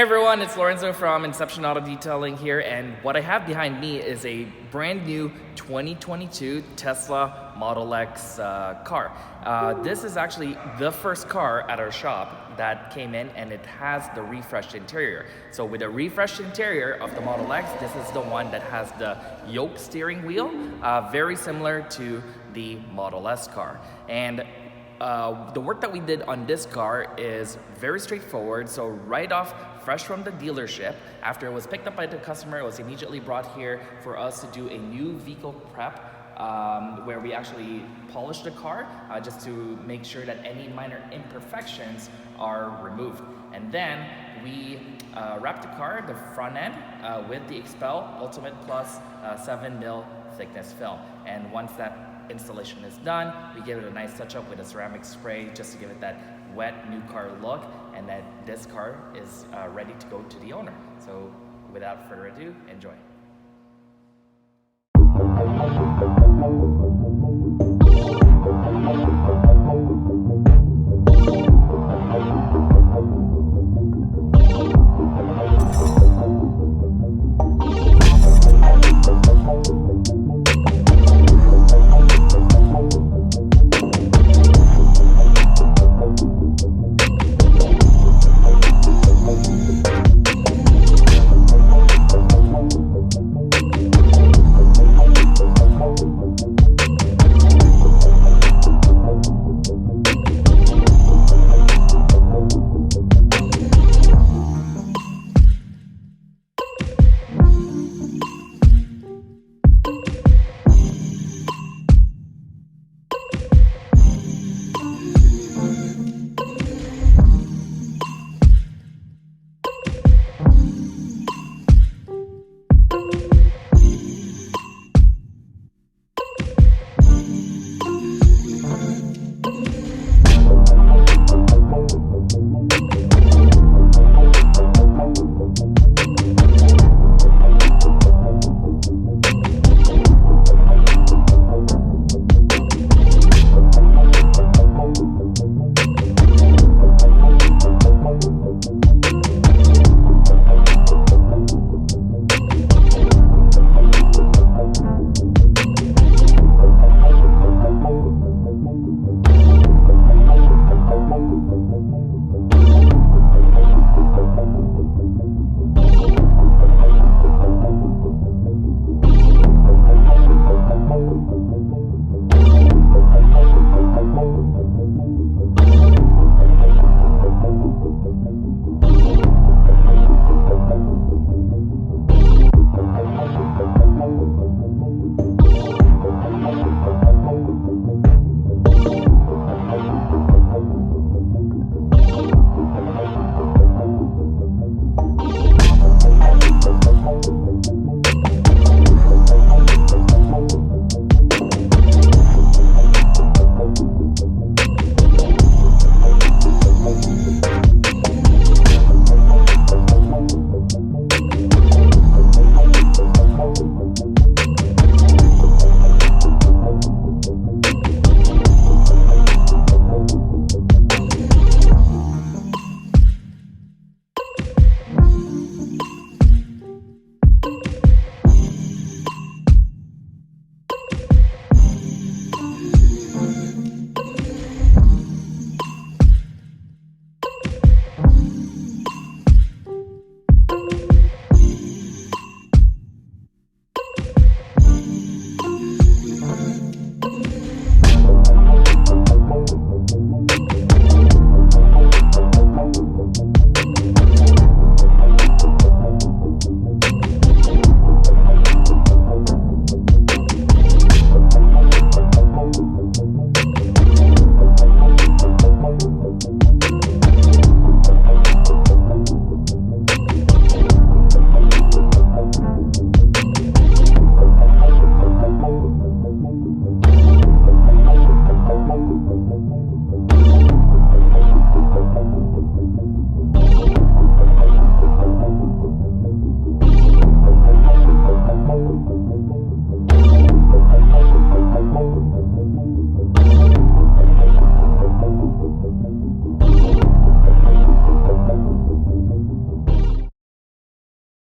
Everyone, it's Lorenzo from Inception Auto Detailing here, and what I have behind me is a brand new 2022 Tesla Model X car. This is actually the first car at our shop that came in, and it has the refreshed interior. So with the refreshed interior of the Model X, this is the one that has the yoke steering wheel, very similar to the Model S car. And the work that we did on this car is very straightforward. So right off, fresh from the dealership, after it was picked up by the customer, it was immediately brought here for us to do a new vehicle prep, where we actually polished the car just to make sure that any minor imperfections are removed. And then we wrapped the car, the front end, with the Expel Ultimate Plus 7mm thickness film. And once that installation is done, we give it a nice touch up with a ceramic spray just to give it that wet new car look, and then this car is ready to go to the owner. So without further ado, enjoy.